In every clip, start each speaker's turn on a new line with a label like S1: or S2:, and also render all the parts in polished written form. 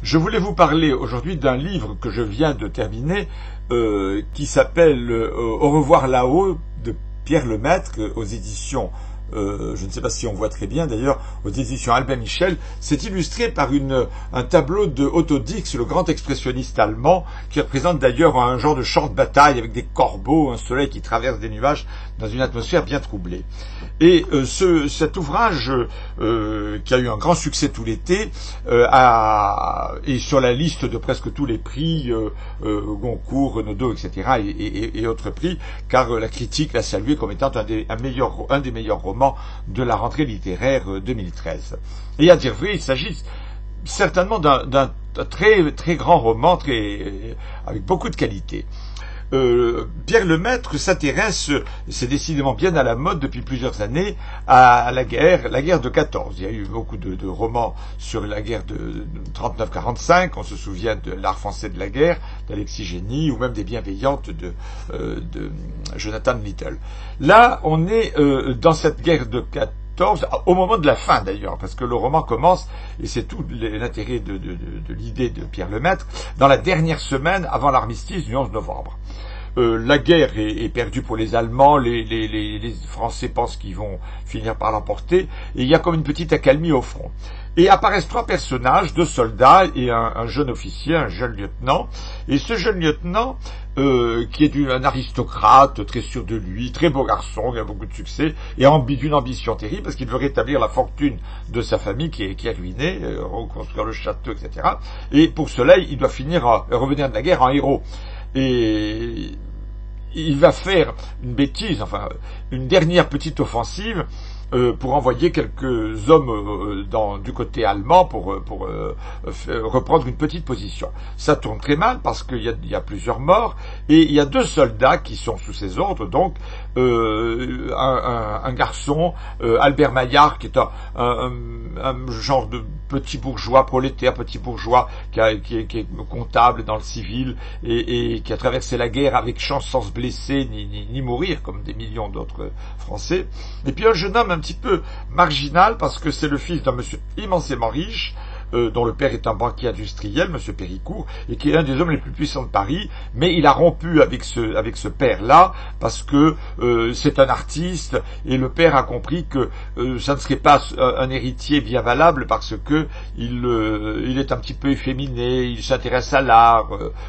S1: Je voulais vous parler aujourd'hui d'un livre que je viens de terminer qui s'appelle Au revoir là-haut de Pierre Lemaitre aux éditions, je ne sais pas si on voit très bien d'ailleurs, aux éditions Albin Michel. C'est illustré par un tableau de Otto Dix, le grand expressionniste allemand, qui représente d'ailleurs un genre de champ de bataille avec des corbeaux, un soleil qui traverse des nuages dans une atmosphère bien troublée. Et cet ouvrage, qui a eu un grand succès tout l'été, est sur la liste de presque tous les prix, Goncourt, Renaudot, etc., et autres prix, car la critique l'a salué comme étant un des meilleurs romans de la rentrée littéraire 2013. Et à dire vrai, il s'agit certainement d'un très, très grand roman, avec beaucoup de qualité. Pierre Lemaitre s'intéresse, c'est décidément bien à la mode depuis plusieurs années, à la guerre de 14. Il y a eu beaucoup de romans sur la guerre de 39-45, on se souvient de L'art français de la guerre, d'Alexis Génie, ou même des Bienveillantes de Jonathan Little. Là, on est dans cette guerre de 14, au moment de la fin d'ailleurs, parce que le roman commence, et c'est tout l'intérêt de l'idée de Pierre Lemaitre, dans la dernière semaine avant l'armistice du 11 novembre. La guerre est perdue pour les Allemands, les Français pensent qu'ils vont finir par l'emporter, et il y a comme une petite accalmie au front. Et apparaissent trois personnages, deux soldats et un jeune officier, un jeune lieutenant. Et ce jeune lieutenant, qui est un aristocrate, très sûr de lui, très beau garçon, qui a beaucoup de succès, et d'une ambition terrible, parce qu'il veut rétablir la fortune de sa famille qui est ruinée, reconstruire le château, etc. Et pour cela, il doit revenir de la guerre en héros. Et il va faire une bêtise, enfin une dernière petite offensive pour envoyer quelques hommes du côté allemand pour reprendre une petite position. Ça tourne très mal parce qu'il y a plusieurs morts et il y a deux soldats qui sont sous ses ordres, donc un garçon, Albert Maillard, qui est un genre de petit bourgeois, prolétaire, petit bourgeois, qui est comptable dans le civil et qui a traversé la guerre avec chance sans se blesser ni mourir comme des millions d'autres Français. Et puis un jeune homme un petit peu marginal parce que c'est le fils d'un monsieur immensément riche, dont le père est un banquier industriel, monsieur Péricourt, et qui est un des hommes les plus puissants de Paris, mais il a rompu avec ce père-là, parce que c'est un artiste, et le père a compris que ça ne serait pas un héritier bien valable, parce que il est un petit peu efféminé, il s'intéresse à l'art,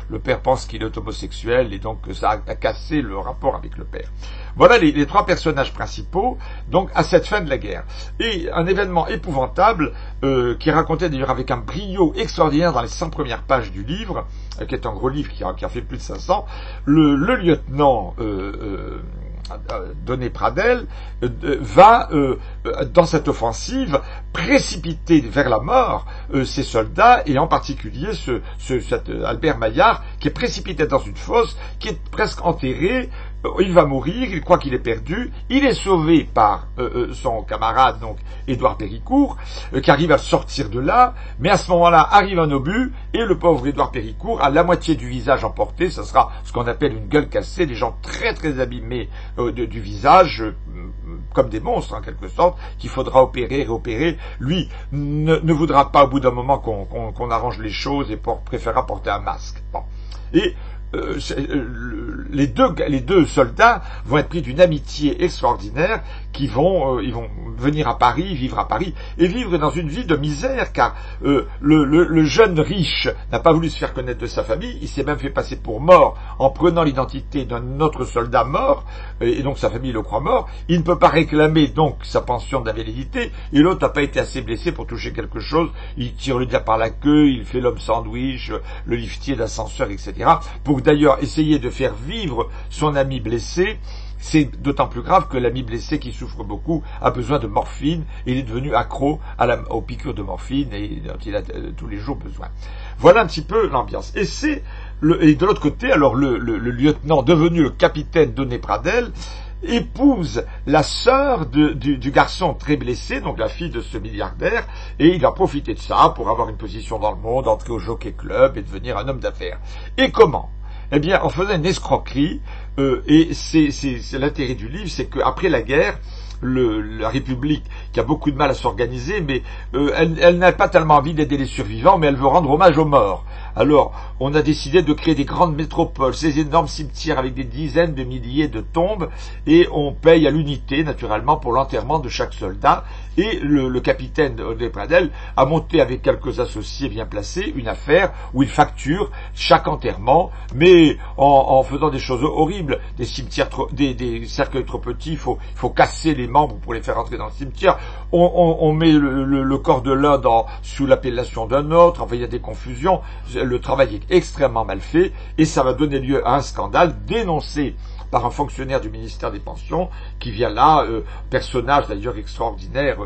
S1: le père pense qu'il est homosexuel, et donc ça a cassé le rapport avec le père. Voilà les trois personnages principaux, donc à cette fin de la guerre. Et un événement épouvantable, qui est raconté d'ailleurs avec un brio extraordinaire dans les 100 premières pages du livre, qui est un gros livre qui a fait plus de 500, le lieutenant Donné Pradel va, dans cette offensive, précipiter vers la mort ces soldats, et en particulier cet Albert Maillard, qui est précipité dans une fosse, qui est presque enterré. Il va mourir, il croit qu'il est perdu, il est sauvé par son camarade, donc Édouard Péricourt, qui arrive à sortir de là, mais à ce moment-là arrive un obus, et le pauvre Édouard Péricourt a la moitié du visage emporté, ça sera ce qu'on appelle une gueule cassée, des gens très très abîmés du visage, comme des monstres en quelque sorte, qu'il faudra opérer et réopérer. Lui ne voudra pas au bout d'un moment qu'on arrange les choses et préférera porter un masque. Bon. Et les deux soldats vont être pris d'une amitié extraordinaire, ils vont venir à Paris, vivre à Paris, et vivre dans une vie de misère, car le jeune riche n'a pas voulu se faire connaître de sa famille, il s'est même fait passer pour mort en prenant l'identité d'un autre soldat mort, et donc sa famille le croit mort. Il ne peut pas réclamer donc sa pension d'invalidité, et l'autre n'a pas été assez blessé pour toucher quelque chose, il tire le diable par la queue, il fait l'homme sandwich, le liftier d'ascenseur, etc., pour d'ailleurs essayer de faire vivre son ami blessé. C'est d'autant plus grave que l'ami blessé, qui souffre beaucoup, a besoin de morphine, et il est devenu accro aux piqûres de morphine, et dont il a tous les jours besoin. Voilà un petit peu l'ambiance. Et de l'autre côté, alors le lieutenant devenu le capitaine Donné Pradel épouse la sœur du garçon très blessé, donc la fille de ce milliardaire, et il va profiter de ça pour avoir une position dans le monde, entrer au Jockey Club et devenir un homme d'affaires. Et comment? Eh bien, en faisant une escroquerie, et c'est l'intérêt du livre, c'est qu'après la guerre, la République qui a beaucoup de mal à s'organiser, mais elle n'a pas tellement envie d'aider les survivants, mais elle veut rendre hommage aux morts. Alors, on a décidé de créer des grandes métropoles, ces énormes cimetières avec des dizaines de milliers de tombes, et on paye à l'unité, naturellement, pour l'enterrement de chaque soldat. Et le capitaine Audrey Pradel a monté avec quelques associés bien placés une affaire où il facture chaque enterrement, mais en faisant des choses horribles, des cimetières des cercueils trop petits, il faut casser les membres pour les faire entrer dans le cimetière. On met le corps de l'un sous l'appellation d'un autre. Enfin, il y a des confusions. Le travail est extrêmement mal fait et ça va donner lieu à un scandale dénoncé par un fonctionnaire du ministère des Pensions qui vient là, personnage d'ailleurs extraordinaire,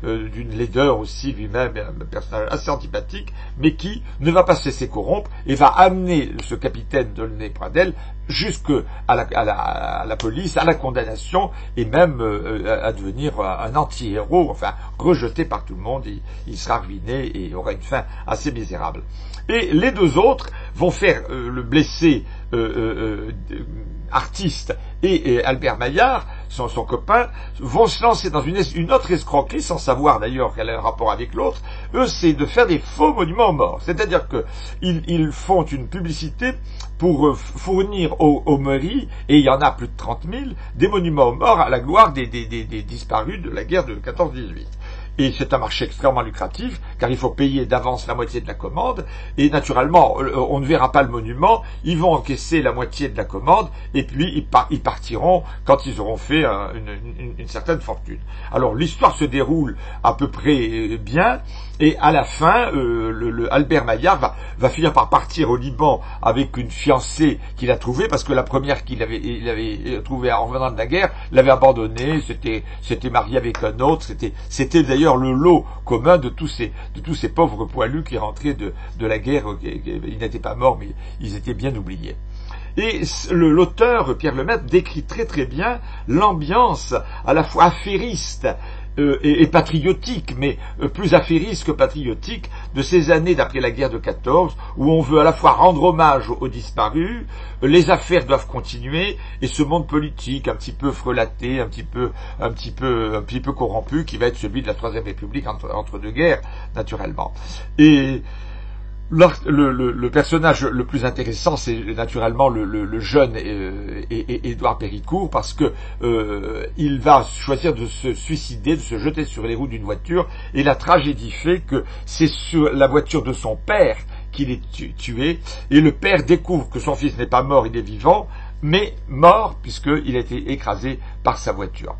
S1: d'une laideur aussi lui-même, un personnage assez antipathique, mais qui ne va pas se laisser corrompre et va amener ce capitaine d'Aulnay Pradel jusque à la police, à la condamnation et même à devenir un anti-héros, enfin rejeté par tout le monde. Il sera ruiné et aura une fin assez misérable. Et les deux autres vont faire le blessé artiste et Albert Maillard, son copain, vont se lancer dans une autre escroquerie, sans savoir d'ailleurs quel est le rapport avec l'autre. Eux, c'est de faire des faux monuments aux morts. C'est-à-dire que ils font une publicité pour fournir aux mairies, et il y en a plus de 30 000, des monuments aux morts à la gloire des disparus de la guerre de 14-18. Et c'est un marché extrêmement lucratif, car il faut payer d'avance la moitié de la commande, et naturellement, on ne verra pas le monument, ils vont encaisser la moitié de la commande, et puis ils partiront quand ils auront fait une certaine fortune. Alors l'histoire se déroule à peu près bien, et à la fin, Albert Maillard va finir par partir au Liban avec une fiancée qu'il a trouvée, parce que la première qu'il avait trouvée en revenant de la guerre l'avait abandonné, s'était marié avec un autre, c'était d'ailleurs le lot commun de tous ces pauvres poilus qui rentraient de la guerre. Ils n'étaient pas morts, mais ils étaient bien oubliés. Et l'auteur, Pierre Lemaitre, décrit très très bien l'ambiance à la fois affairiste et patriotique, mais plus affairiste que patriotique, de ces années d'après la guerre de 14, où on veut à la fois rendre hommage aux disparus, les affaires doivent continuer, et ce monde politique un petit peu frelaté, un petit peu corrompu, qui va être celui de la Troisième République entre deux guerres, naturellement. Et le personnage le plus intéressant, c'est naturellement le jeune Édouard Péricourt, parce que il va choisir de se suicider, de se jeter sur les roues d'une voiture, et la tragédie fait que c'est sur la voiture de son père qu'il est tué, et le père découvre que son fils n'est pas mort, il est vivant, mais mort puisqu'il a été écrasé par sa voiture.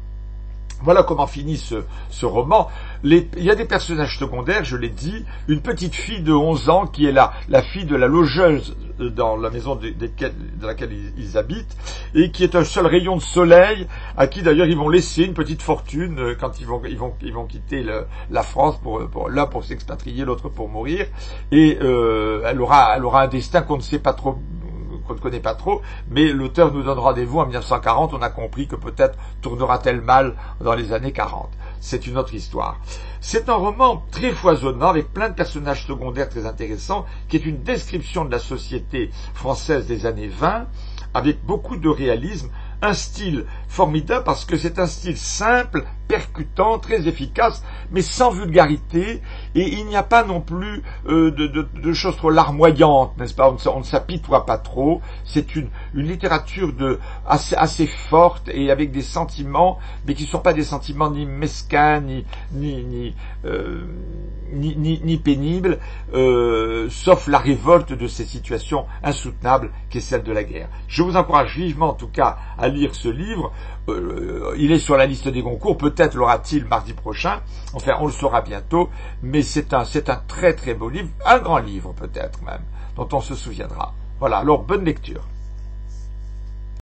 S1: Voilà comment finit ce roman. Il y a des personnages secondaires, je l'ai dit, une petite fille de 11 ans qui est la fille de la logeuse dans la maison dans laquelle ils habitent, et qui est un seul rayon de soleil, à qui d'ailleurs ils vont laisser une petite fortune quand ils vont quitter la France, l'un pour s'expatrier, l'autre pour mourir, et elle aura un destin qu'on ne sait pas trop, qu'on ne connaît pas trop, mais l'auteur nous donne rendez-vous en 1940, on a compris que peut-être tournera-t-elle mal dans les années 40. C'est une autre histoire. C'est un roman très foisonnant, avec plein de personnages secondaires très intéressants, qui est une description de la société française des années 20, avec beaucoup de réalisme, un style formidable, parce que c'est un style simple, percutant, très efficace, mais sans vulgarité, et il n'y a pas non plus de choses trop larmoyantes, n'est-ce pas? On ne s'apitoie pas trop. C'est une littérature assez forte et avec des sentiments, mais qui ne sont pas des sentiments ni mesquins, ni pénibles, sauf la révolte de ces situations insoutenables qu'est celle de la guerre. Je vous encourage vivement, en tout cas, à lire ce livre. Il est sur la liste des Goncourt, peut-être l'aura-t-il mardi prochain, enfin on le saura bientôt, mais c'est un très très beau livre, un grand livre peut-être même, dont on se souviendra. Voilà, alors bonne lecture.